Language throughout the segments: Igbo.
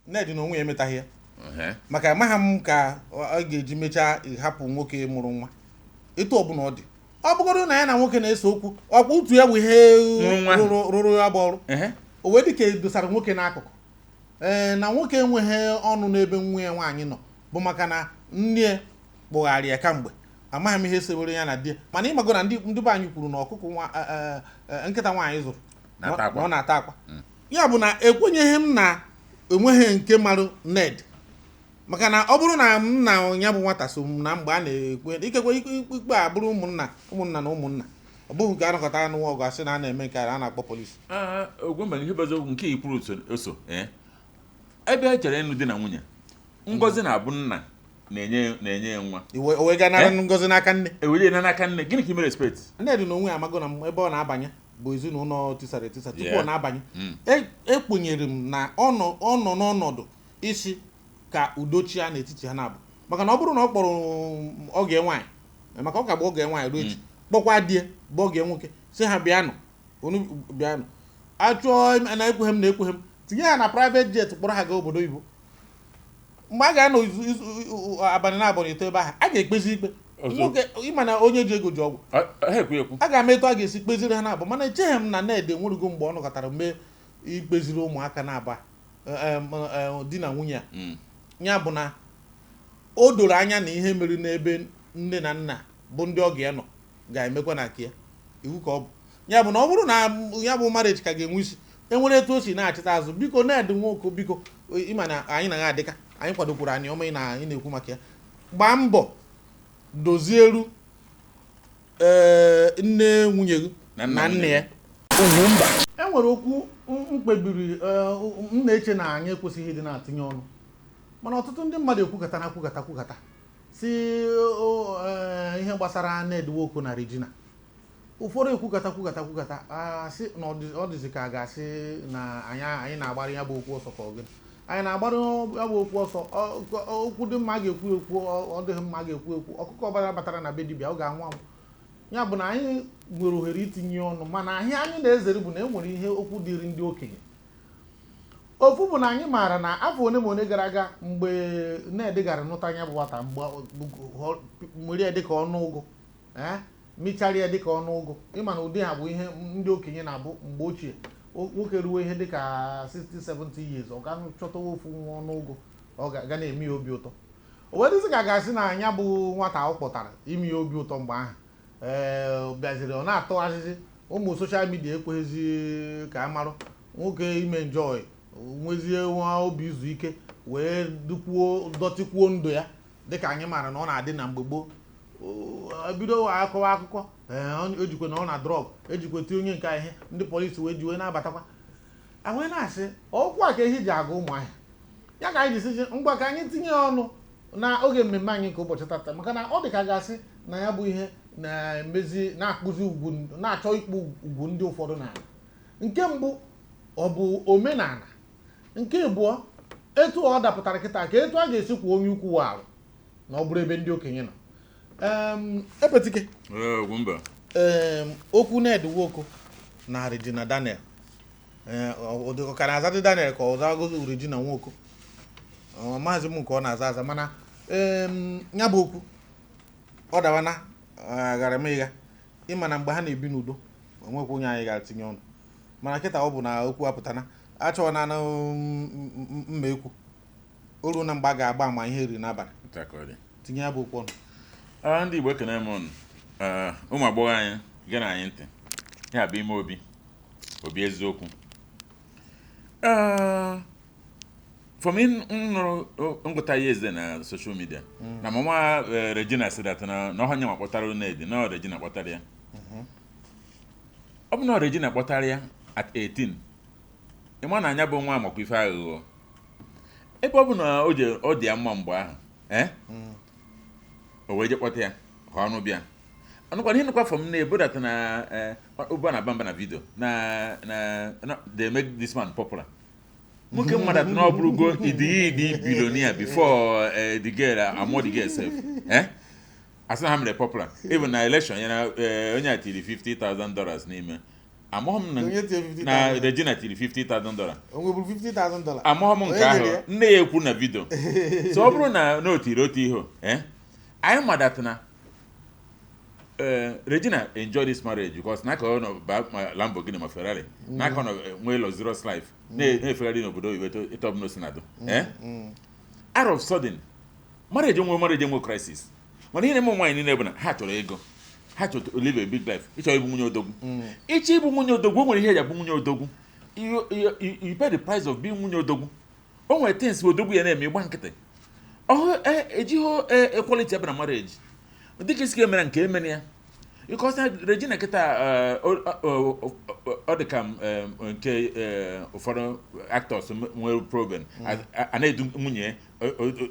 Ned na onwe ya emetaghị ya maka amaghị m ka ọ ga-eji mechaa hapụ nwoke mụrụ nwa etu ọbụla ọ dị ọ bụgoro na ya na nwoke na-ese okwu ọkwa otu ya bụ ihe rụrụ ya bụ ọrụ o wee dịka edosara nwoke n'akụkụ na nwoke enweghị ọnụ n'ebe nwa ya nwaanyị nọ bụ maka na nne ya kpụgharị ya kamgbe amaghị m ihe sewere ya na di ya mana ịmago na ndị be anyị kwuru na ọkụkọ nkịta nwaanyị zụrụ na ọ na-ata akwa ya bụ na ekwenyeghị m na enweghị nke marụ Ned maka na ọ bụrụ na m na ya bụ nwata so na mgbe a na-ekwe ikekwe ikpe a bụrụ ụmụnna na ụmụnna ọ bụghị nke anọkọta n'ụwa ọgụ asị na a na-eme nke a na-akpọ polisi Ogwumba ihe bụ okwu nke ikwuru oso ebe e chere ịnụ di na nwunye ngozi na-abụ nna na-enye ya nwa o wee ga nara ngozi n'aka nne ewere ya n'aka nne gịnị ka i mere respect Ned na onwe ya amago na ebe ọ na-abanye bụ ezinụlọ tisara etisa tupu ọ na-abanye ekwenyere m na ọ nọ n'ọnọdụ isi ka udochia n'etiti ha na-abụ maka na ọ bụrụ na ọ kpọrọ oge nwaanyị maka ọ ka bụ oge nwaanyị ruo echi kpọkwa die bụ oge nwoke si ha bịanụ achọọ na-ekweghị m na-ekweghị m tinye ha na private jet kpọrọ ha gaa obodo oyibo mgbe a ga-anọ abalị na-abụọ ito ebe ahụ a ga-ekpezi ikpe nwoke ịma na onye ji ego ji ọgwụ a ga-ama etu a ga-esi kpeziri ha na-abụ mana echeghị m na Ned enwerego mgbe ọ nọkọtara mee ikpeziri ụmụaka na-aba di na nwunye ya bụ na o doro anya na ihe mere n'ebe nne na nna bụ ndị ọ ga-enọ ga-emekwa na nke ya iwu ka ọ bụ ya bụ na ọ bụrụ na ya bụ marriage ka ga-enwe isi enwere etu o si na-achịta azụ biko Ned Nwoko biko ịma na anyị na ha adịka anyị kwadokwuru anyị ọma ị na-ekwu maka ya gbaa mbọ dozieru nne nwunye gị na nne ya enwere okwu mkpebiri m na-eche na anyị ekwesịghị ịdị na-atinye ọnụ mana ọtụtụ ndị mmadụ ekwukata si ihe gbasara Ned Nwoko na Regina ụfọdụ ekwukata si na ọ dịzị ka a ga-asị na anyị na-agbara ya bụ okwu ọsọ ka ọ gịnị anyị na-agbara ya bụ okwu ọsọ okwu dị mma ga-ekwu ọ dịghị mma ga-ekwu ọkụkọ ọbara batara na be dibịa ọ ga-anwụ anwụ ya bụ na anyị nwere ohere itinye ọnụ mana ihe anyị na-ezere bụ na enwere ihe okwu dịrị ndị okenye ofu bụ na anyị maara na afọ one ma one gara aga mgbe Ned gara nụta anya bụ nwata mgbere ya dịka ọnụụgụ mịchara ya dịka ọnụụgụ ịma na ụdị ha bụ ihe ndị okenye na-abụ mgbe ochie nwoke ruo ihe dịka 60-70 years ọ ga chọta ofu nwa ọnụụgụ ọ ga na-eme ya obi ụtọ o wee dịzị ka ga-asị na anya bụ nwata ọ kpọtara ime ya obi ụtọ mgbe ahụ bịaziri ọ na-atụ asịsị ụmụ soshal midia ekweghịzi ka a marụ nwoke ime enjoy nwezie nwa obi izu ike wee dọtịkwuo ndụ ya dịka anyị maara na ọ na-adị na mgbe gboo ebido akọwa akụkọ ejikwe na ọ na drọg ejikwe tie onye nke ihe ndị polisi wee jiwe na-abatakwa wee na-asị ọkwa a ka ehi ji aga ụmụ ahịa ya ka anyị jisizi ngwa ka anyị tinye ọnụ na oge mmemme anyị nke ụbọchị tata maka na ọ dị ka gasị na ya bụ ihe na-emezi na-akpụzi ugwu na-achọ ikpu ugwu ndị ụfọdụ n'ala nke mbụ ọ bụ omenala nke abụọ etu ọ dapụtara kịta ka etu a ga-esi kwa onye ukwu arụ na ọ bụrụ ebe ndị okenye nọ Epetike okwu Ned Nwoko na Regina Daniel ọ ka na-azadị Daniel ka ọ zagozi Regina Nwoko maazị m nke ọ na-aza aza mana ya bụ okwu ọ dawana gara m ịga ịma na mgbe ha na-ebi n'udo onwekwa onye anyị ga-atinye ọnụ mana kịta ọ bụ na okwu apụtana achọọ na mma ekwu o ruo na mgbe a ga-agba ama ihe eri n'abalị tinye ya bụ okwu ọnụ ndị Igbo ekene m ọnụ ụmụ agbọghọ anyị gị na anyị ntị ya bụ ime obi eziokwu for me nụrụ ngụta ya eze na social media na mama Regina sidata na ọhanye ma kpọtara Ned na Regina kpọtara ya ọ bụ na Regina kpọtara ya at 18 ịma na anya bụ nwa amakwa ife aghụghọ ebe ọ bụ na ọ dị ya mma mgbe ahụ o wee je kpọta ya ka ọnụ bịa ọnụkwa ihe nụkwa fọm na-ebudata na ụba na bamba na vidio na they make this man popular nwoke mmadụ atụ na ọ bụrụgo idi billionaire before the girl amụọ the girl self asị na ha mere popular even na election ya na onye atiri $50,000 n'ime Amohom na Regina tiri $50,000. Onwe bụ $50,000. Amohom nke ahụ nne ya ekwu na video. So ọ bụrụ na no tiri otu ihe anyị madat na Regina enjoy this marriage because na ka ọ nọ ba Lamborghini ma Ferrari na ka ọ nọ nwee luxurious life na-efegharị n'obodo oyibo eto ọbụla si na-adụ out of sudden marriage enwe crisis mana ihe na-eme nwaanyị niile bụ na ha chọrọ ego ha chọrọ to live a big life ịchọ ịbụ nwunye odogwu ịchọ ịbụ nwunye odogwu o nwere ihe eji abụ nwunye odogwu you pay the price of being nwunye odogwu o nwere things odogwu ya na-eme ịgba nkịtị ejighị equality ebe na marriage dịka isi emere nke emere ya because Regina kịta ọ dị ka nke ụfọdụ actors nwere problem a na-edu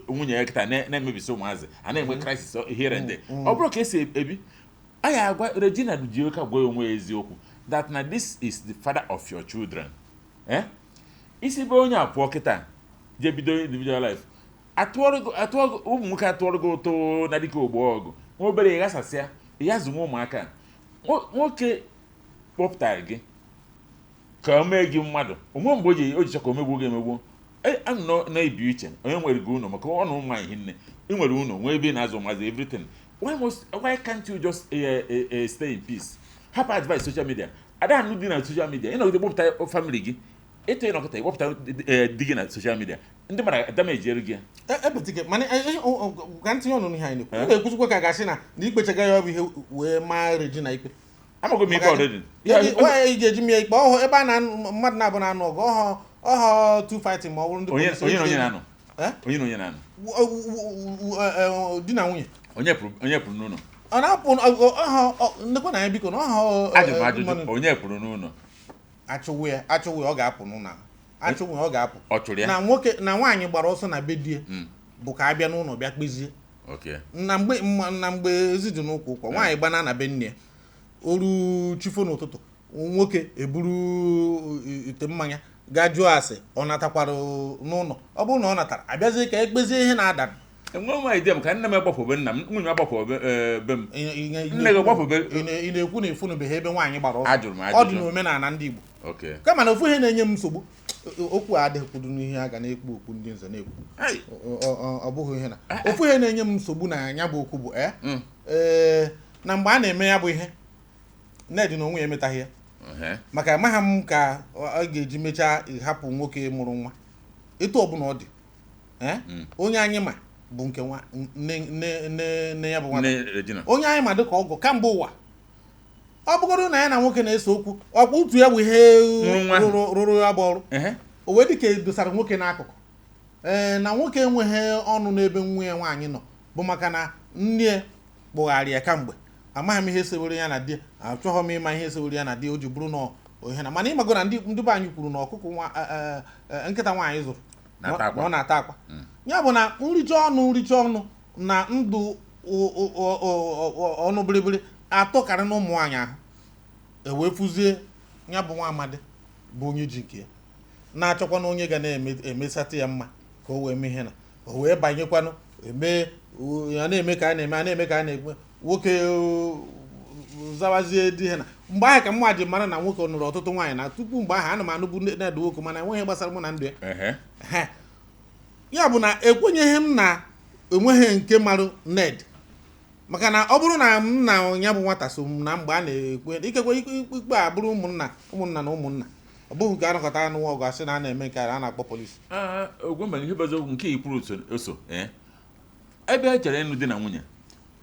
nwunye ya kịta na-emebisi ụmụazị a na-enwe crisis here and there ọ bụrụ ka esi ebi anyị agwa Regina ji oke agwa onwe eziokwu that na this is the father of your children isi be onye apụọ kịta je bido individual life ụmụ nwoke atụọrọgo ụtọ na dịka ogbo ọgụ nwa obere ịghasasịa ya zụnwe ụmụaka nwoke kpọpụtara gị ka o mee gị mmadụ onwe mgbe o ji chọ ka o megbuo gị emegbuo anụ na-ebi uche onye nwere gị ụlọ maka ọnụ ụmụ anyị hinne ị nwere ụlọ nwee ebe na-azụ ụmụazị everything why can't you just stay in peace hapụ advice social media ada anụ dị na social media ị nọgide kpọpụta family gị eto ịnọkọta ịkpọpụta di gị na social media ndị mara damage eru gị ya ebetike mana ka ntinye ọnụ n'ihe anyị na-ekwu na-ekwuzikwa ka gasị na ikpechaga ya ọ bụ ihe wee maa Regina ikpe amago m ikpe ọdịdị ị ga-eji m ya ikpe ọhụ ebe a na mmadụ na-abụ na anụ ọgụ ọhọ two fighting ma ọ bụrụ ndị onye na-anụ di na nwunye onye pụrụ n'ụlọ ọ na-apụ ndekwa na ya biko na ajụjụ onye pụrụ n'ụlọ achụwe ya ọ ga-apụ n'ụlọ achụwe ọ ga-apụ ọ chụrụ ya na nwoke na nwaanyị gbara ọsọ na be die bụ ka abịa n'ụlọ bịa kpezie na mgbe ezi dị n'ụkwụ ụkwa nwaanyị gbana na be nne ya oru chifo n'ụtụtụ nwoke eburu ite mmanya gaa jụọ asị ọ natakwara n'ụlọ ọ bụrụ na ọ natara abịazie ka ekpezie ihe na-ada enwe m idea m ka nne m agbapụbe nna m nwunye m agbapụbe be m nne gị agbapụbe ị na-ekwu na efunubeghị ebe nwaanyị gbara ọsọ ajụrụ m ọ dị n'omenala ndị Igbo kama na ofu ihe na-enye m nsogbu okwu adịghịkwudu n'ihe a ga na-ekpu okwu ndị nze na-ekwu ọ bụghị ihe na ofu ihe na-enye m nsogbu na ya bụ okwu bụ na mgbe a na-eme ya bụ ihe Ned na onwe ya emetaghị ya maka amaghị m ka ọ ga-eji mechaa ịhapụ nwoke mụrụ nwa etu ọbụla ọ dị onye anyị ma bụ nke nne ya bụ nwata onye anyị ma dị ka ọgọ kamgbe ụwa ọ bụgoro na ya na nwoke na-ese okwu ọkwa otu ya bụ ihe rụrụ ya bụ ọrụ o wee dị ka edosara nwoke n'akụkụ na nwoke enweghị ọnụ n'ebe nwa ya nwaanyị nọ bụ maka na nne kpụgharị ya kamgbe amaghị m ihe sewere ya na di achọghị m ịma ihe sewere ya na di o ji bụrụ na ohe na mana ịmago na ndị be anyị kwuru na ọkụkọ nkịta nwaanyị zụrụ na ọ na-ata akwa ya bụ na nricha ọnụ na ndụ ọnụ bịrịbịrị atọkarị na ụmụ nwaanyị ahụ ewefụzie ya bụ nwa amadi bụ onye ji nke na-achọkwa na onye ga na-emesata ya mma ka o wee mee ihe na o wee banyekwanụ ya na-eme ka a na-eme ka a na-ekwe nwoke zawazie di ihe na mgbe ahụ ka mma ji mara na nwoke nụrụ ọtụtụ nwaanyị na tupu mgbe ahụ ana m anụbụ Ned Nwoko mana enweghị gbasara mụ na ndụ ya ya bụ na ekwenyeghị m na enweghị nke marụ Ned maka na ọ bụrụ na m na ya bụ nwata so m na mgbe a na-ekwe ikekwe ikpe a bụrụ ụmụnna na ụmụnna ọ bụghị ka anọkọta anụ ọgụ asị na a na-eme nke a na-akpọ polisi ogwemba ihe bụ eziokwu nke ikwuru oso ebe e chere ịnụ di na nwunye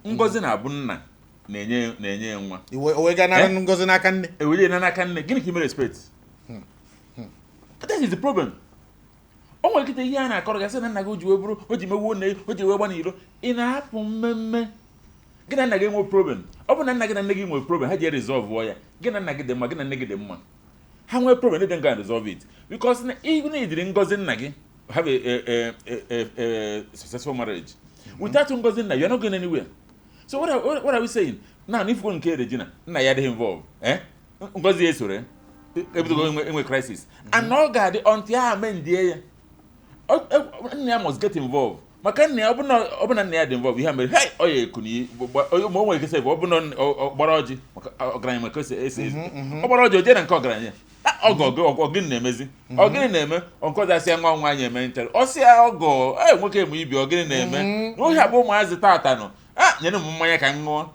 ngozi na-abụ nna na-enye ya nwa wee ga nara ngozi n'aka nne ewere ya n'aka nne gịnị ka ime respect that is the problem o nwere kịta ihe a na-akọrọ gasị na nna gị o ji wee bụrụ o ji megbuo nne o ji wee gba n'iro ị na-apụ mmemme gị na nna gị nwere problem ọ bụ na nna gị na nne gị nwere problem ha ji resolve ya gị na nna gị dị mma gị na nne gị dị mma ha nwere problem they don't go and resolve it because even na idiri ngozi nna gị have a successful marriage without ngozi nna you are not going anywhere so what are we saying now if go nke Regina nna ya adịghị involve ngozi esore ebidogo enwe crisis and ọ ga-adị until ha amendie ya nna ya must get involved maka nne ọbụna nne ya dị involve ihe mere hey oya ekuni ma o nwere ike sị ọbụna ọgbara ọjị maka ọgaranya maka esi ezi ọgbara ọjị oje na nke ọgaranya ọgọ gịnị na-emezi ọgịnị na-eme ọnkọdasịa nwa nwaanyị eme ntere ọsịa ọgọ nwoke eme ibi ọgịnị na-eme n'ohi abụ ụmụazị tata nọ nyere m mmanya ka m ṅụọ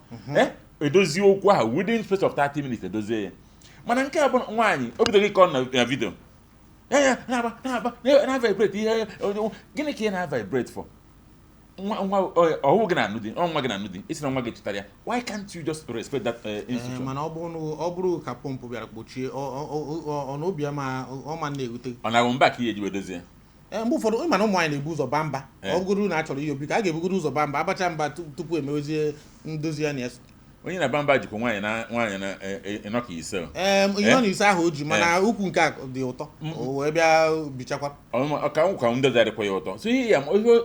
edozie okwu ahụ within space of 30 minutes edozie ya mana nke a bụ nwaanyị o bidoro ịkọ na vidio na-vibrate ihe gịnị ka ị na-vibrate for ọhụụ gị na-anụ di nwa gị na-anụ di isi na nwa gị chetara ya why can't you just respect that institution? mana ọ bụrụ ka pọmpụ bịara kpochie ọnụobi ya ma ọma na-ewute ọ na-ahụ mba ka ihe eji wedozie mgbe ụfọdụ mana ụmụ nwaanyị na-ebu ụzọ baa mba ọ bụrụ na a chọrọ ihe obi ka a ga-ebugoro ụzọ baa mba abacha mba tupu emewezie ndozi ya na ya onye na bamba jikwa nwaanyị na ịnọka ise ihe ọ na ise ahụ o ji mana ukwu nke a dị ụtọ wee bịa bichakwa ka ndozi adịkwa ya ụtọ so ihe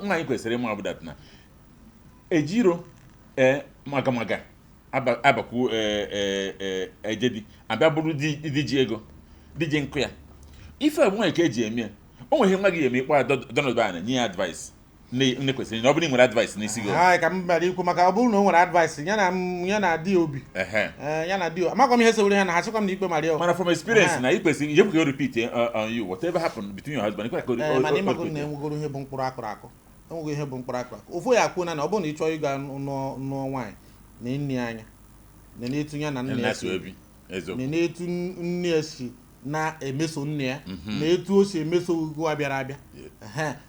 nwaanyị kwesịrị ịma ọbụdat na ejiro magamaga abakwu ejedi abịa bụrụ di ji ego di ji nkụ ya ife bụ nwaanyị ka eji eme o nweghị nwa gị eme ịkpọ Donald Bana nye ya advice nne kwesịrị na ọ bụrụ nwere advice n'isi gị ka m bịara ikwu maka ọ bụrụ na o nwere advice ya na di obi ya na di amakwa m ihe sewere ha na ha chịkwa m na ikpe mara mana from experience na ikwesịrị ihe ka repeat on you whatever happened between your husband mana ịmakọ na enwegoro ihe bụ mkpụrụ akụrụ akụ enwego ihe bụ mkpụrụ akụrụ akụ ofu ya akwụ na ọ bụrụ na ị chọọ ịga nụọ nwaanyị na nne anya na na-etu ya na nne ya na na-etu nne ya si na-emeso nne ya na etu o si emeso ugo bịara abịa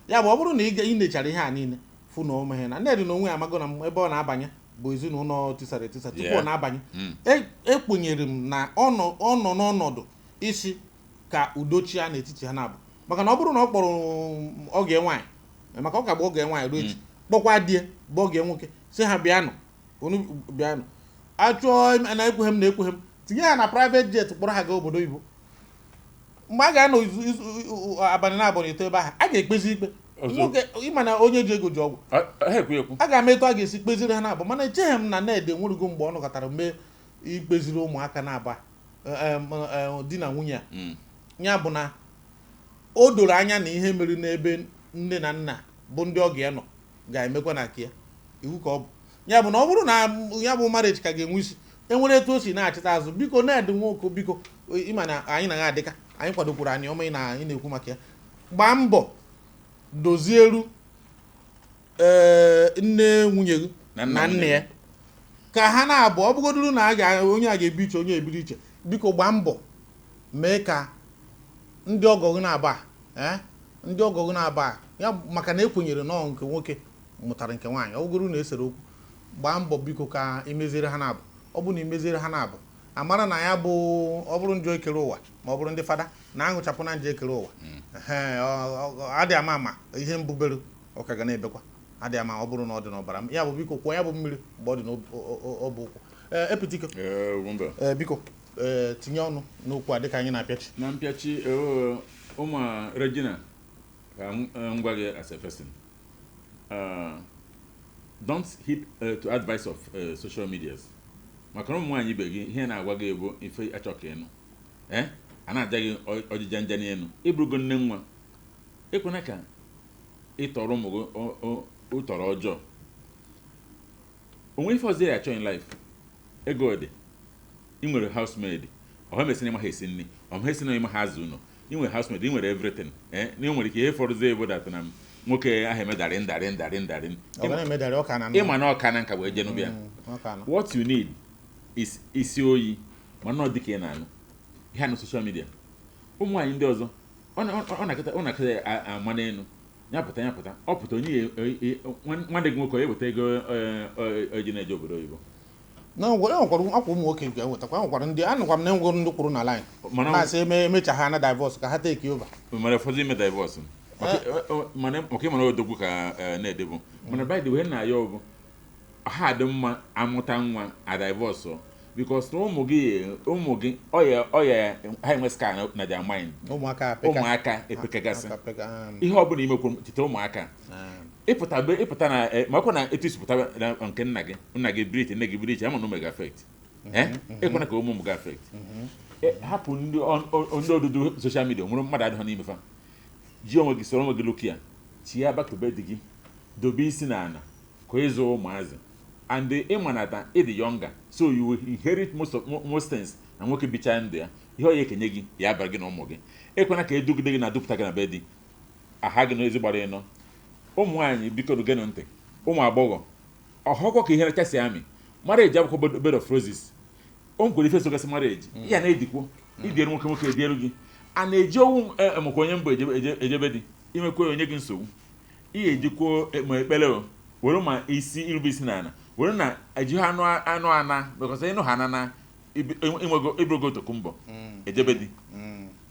ya bụ ọ bụrụ na ị nechara ihe a niile fụ na omeghe na Ned na onwe ya amago na ebe ọ na-abanye bụ ezinụlọ tisara etisa tupu ọ na-abanye ekwenyere m na ọ nọ n'ọnọdụ isi ka udochia n'etiti ha na-abụ maka na ọ bụrụ na ọ kpọrọ oge nwaanyị maka ọ ka bụ oge nwaanyị ruo echi kpọkwa die bụ oge nwoke si ha bịanụ achọọ na ekweghị m na ekweghị m tinye ya na private jet kpọrọ ha gaa obodo oyibo mgbe a ga-anọ abalị na abụọ ito ebe ahụ a ga-ekpezi ikpe ịma na onye ji ego ji ọgwụ a ga-ama etu a ga-esi kpeziri ha na-abụ mana echeghị m na Ned enwerugo mgbe ọ nọkọtara mee ikpeziri ụmụaka na-aba di na nwunye ya bụ na o doro anya na ihe mere n'ebe nne na nna bụ ndị ọga ya nọ ga-emekwa na nke ya iwu ka ọ bụ ya bụ na ọ bụrụ na ya bụ marriage ka ga-enwe isi enwere etu o si na-achịta azụ biko Ned Nwoko biko ịma na anyị na ha adịka anyị kwadokwuru anyị ọma ị na-ekwu maka ya gbaa mbọ dozieru nne nwunye gị na nne ya ka ha na-abụ ọ bụgodoro na onye a ga-ebi iche onye ebiri iche biko gbaa mbọ mee ka ndị ọgọ gị na-aba ya maka na ekwenyere nọọ nke nwoke mụtara nke nwaanyị ọ bụgodoro na esere okwu gbaa mbọ biko ka imeziri ha na-abụ ọ bụ na imeziri ha na-abụ amara na ya bụ ọ bụrụ njọ ekere ụwa ma ọ bụrụ ndị fada na aṅụchapụ na njọ ekere ụwa adị ama ihe mbubere ọka ga na-ebekwa adị ama ọ bụrụ na ọ dị n'ọbara ya bụ biko kwụọ ya bụ mmiri mgbe ọ dị n'ọbụ ụkwụ epitiko biko tinye ọnụ n'okwu a dịka anyị na-apịachi na mpịachi ụmụ Regina ka m gwa gị as a person don't heed to advice of social medias maka na ụmụ nwaanyị ibe gị ihe na-agwa gị bụ ife achọka ịnụ a na-aja gị ọjịja nja n'elu ịbụrụgo nne nwa ekwena ka ịtọrọ ụmụ gị ụtọrọ ọjọọ onwe ife ọzọ ya achọ in life ego dị ị nwere housemaid ọha mesịrị ịma ha esi nri ọha esi na ịma ha azụ ụlọ ị nwere housemaid ị nwere everything na ị nwere ike ihe fọrọzie ebo dat na nwoke ahụ emedarị ịma na ọka na nka wee jenu bịa what you need is isi oyi mana ọ dịka ị na-anụ ihe na social media ụmụ nwaanyị ndị ọzọ ọ na-akịta ama n'elu ya pụta ọ pụta onye nwanne gị nwoke eweta ego oji na-eje obodo oyibo enwekwara akwa ụmụ nwoke ga-ewetakwa enwekwara ndị anụkwa m na enwegoro ndị kwuru na line na-asị emecha ha na divorce ka ha take over mere ụfọdụ ime divorce maka ịmara odogwu ka na-edebu mana by the way na ya bụ ha dị mma amụta nwa a divorce because na ụmụ gị ọya ha enwe scan na their mind ụmụaka epekegasị ihe ọ bụla imekwu cheta ụmụaka ịpụta na makwa na etu isi pụta nke nna gị brit nne gị brit ama na ụmụ ga-affect ekwena ka ụmụ m ga-affect hapụ ndị odudu social media nwere mmadụ adịghị n'ime fa ji onwe gị soro onwe gị lokia tie abakube di gị dobe isi na ana ka ịzụ ụmụazị and ịmanata ịdị younger so you will inherit most things na nwoke bichaa ndụ ya ihe ọ ya ekenye gị ya abara gị na ụmụ gị ekwena ka edugide gị na dupụta gị na be di aha gị n'ezi gbara ịnọ ụmụ nwaanyị biko geenụ ntị ụmụ agbọghọ ọhọkọ ka ihe kachasị amị marriage akwụkwọ bed of roses o nkwere ife sogasị marriage ya na-edikwo idiere nwoke nwoke edieru gị a na-eji owu maka onye mbụ ejebe di imekwe onye gị nsogbu ihe ejikwo ma ekpere were ma isi irube isi na ana were na eji anụ ana bekọsa ịnụ ha na ibrogo tokumbo ejebe di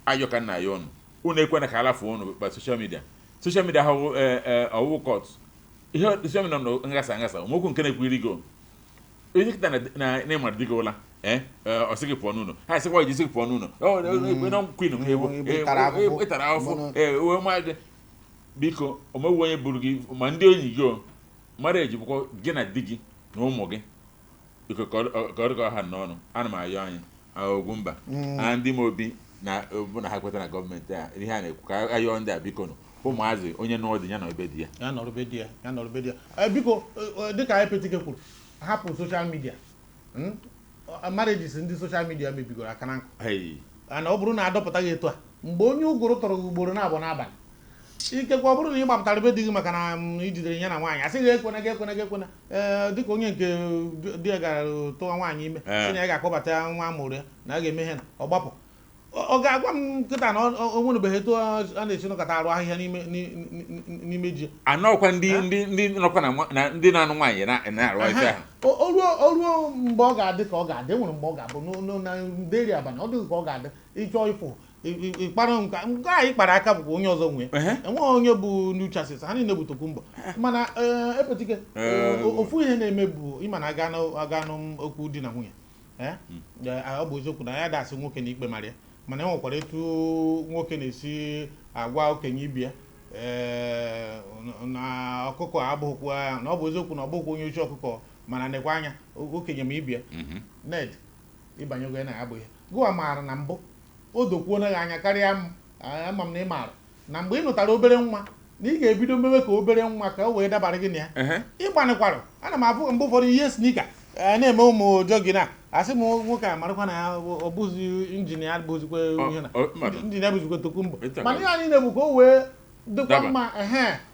ayọ ka nna ya ọnụ unu ekwena ka alafu ọnụ ba social media ha ọwụ kọt ihe social media nọ ngasa omokwu nke na-ekwiri go onye kịta na ịmara digo ụla ọ sị gị pụọ n'ụlọ ha sịkwa iji sị gị pụọ n'ụlọ ịtara afọ uwe ma gị biko omewu onye buru gị ma ndị enyi gị mara eji bụkwa gị na di gị na ụmụ gị biko ka ọ dịka ọha n'ọnụ ana m ayọ anyị Ogwumba na ndị m obi na ha kweta na gọọmenti a ihe a na-ekwu ka ayọ ndị a biko nụ ụmụazị onye n'ọdị ya na ebe di ya biko dịka anyị petike kwuru hapụ soshal midia marriages ndị soshal midia mebigoro aka na nkụ ana ọ bụrụ na adọpụta gị etu a mgbe onye ụgụrụ tọrọ gị ugboro na-abụ n'abalị ikekwe ọ bụrụ na ị gbapụtara be di gị maka na ijidere ya na nwaanyị asị gị ekwena dịka onye nke di ya gara tụwa nwaanyị ime sị na ya ga-akpọbata nwa amụrụ ya na a ga-eme ihe na ọ gbapụ ọ ga-agwa m nkịta na o nwerebeghị etu a na-esi nọkọta arụ ahịhịa n'ime ji anọkwa ndị nọkwa na ndị na-anụ nwaanyị na-arụ ahịhịa o ruo mgbe ọ ga-adị ka ọ ga-adị nwere mgbe ọ ga-abụ na nderi abalị ọ dịghị ka ọ ga-adị ịchọ ịfụ ịkpara nke anyị kpara aka bụkwa onye ọzọ nwee enweghị onye bụ new chassis ha niile bụ Tokumbo mana epetike ofu ihe na-eme bụ ịma na aga n'okwu di na nwunye ọ bụ eziokwu na ya dasị nwoke na ikpe mara ya mana enwekwara etu nwoke na-esi agwa okenye ibia na ọkụkọ abụghịkwa ya na ọ bụ eziokwu na ọ bụghịkwa onye ochi ọkụkọ mana nekwa anya okenye ma ibia Ned ịbanyego ya na ya bụ ihe gụwa maara na mbụ o dokwuo na anya karịa m ama m na ị maara na mgbe ị nụtara obere nwa na ị ga-ebido mewe ka obere nwa ka o wee dabara gị na ya ịgbanikwara ana m afụ mgbe ụfọdụ ihe snika na-eme ụmụ jogin a asị m nwoke a marakwa na ya ọ bụzi injin ya bụzikwa ihe na injin ya bụzikwa Tokumbo mana ihe anyị na-ebu ka o wee dịkwa mma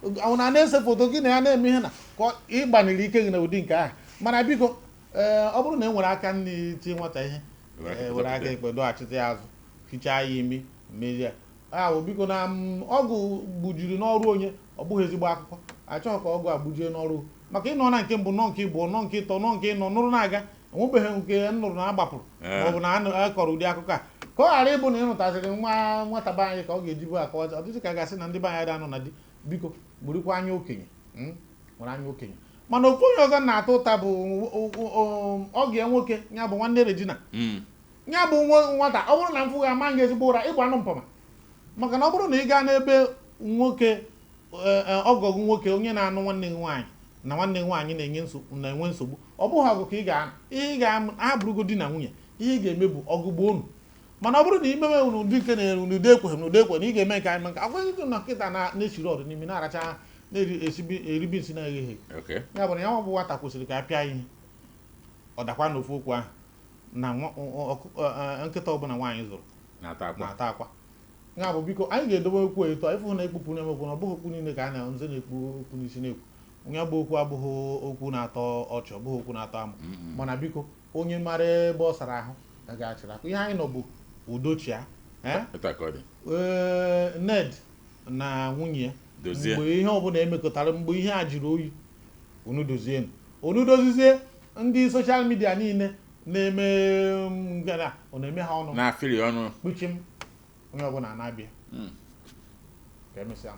ọ na-ese foto gị na ya na-eme ihe na ka ịgbaniri ike gị na ụdị nke ahụ mana biko ọ bụrụ na e nwere aka nri tie nwata ihe were aka ekpe doghachite ya azụ hichaa ya imi mezie ahụ biko na ọgụ gbujiri n'ọrụ onye ọ bụghị ezigbo akụkọ achọghị ka ọgụ agbujie n'ọrụ maka ịnọ na nke mbụ nọ nke ịbụọ nọ nke ịtọ nọ nke ịnọ nụrụ na-aga enwebeghị nke nnụrụ na agbapụrụ maọbụ na a kọrọ ụdị akụkọ a ka ọ ghara ịbụ na ịnụtaziri nwata be anyị ka ọ ga-ejibu akọwazi ọ dịzị ka gasị na ndị be anyị anọ na di biko gburikwa anya okenye nwere anya okenye mana ofu onye ọzọ na-atụ ụta bụ ọgụ ya nwoke ya bụ nwanne Regina ya bụ nwata ọ bụrụ na mfụ ga ama nga ezigbo ụra ịgba anụ mpama maka na ọ bụrụ na ị gaa n'ebe nwoke ọgọgụ nwoke onye na-anụ nwanne nwaanyị na nwanne nwaanyị na-enwe nsogbu ọ bụghị ọgụ ka ị ga bụrụgo di na nwunye ihe ị ga-eme bụ ọgụgbu unu mana ọ bụrụ na imewe unu ụdị nke na-eru n'udo ekweghị m n'udo ekwe na ị ga-eme nke anyị maka agwaghị na nkịta na-echiri ọdụ n'ime na-aracha na-eribi nsị na-eghe ya bụ na ya bụ nwata kwesịrị ka a pịa ihe ọ dakwa n'ofu okwu ahụ na nkịta ọbụla nwaanyị zụrụ na-ata akwa ya bụ biko anyị ga-edobe okwu eto ịfụ na ekpupụ na-emekwu na ọ bụghị okwu niile ka a na-nze na-ekpu okwu n'isi na-ekwu onye bụ okwu abụghị okwu na-atọ ọchị ọ bụghị okwu na-atọ amụ mana biko onye mara ebe ọ sara ahụ ga-achịrị akụ ihe anyị nọ bụ udochia Ned na nwunye mgbe ihe ọbụla emekọtara mgbe ihe a jiri oyi unu dozizie ndị soshal midia niile na-eme ngana ọ na-eme ha ọnụ na-afịrị ọnụ kpuchi m onye ọbụla na-abịa ka emesịa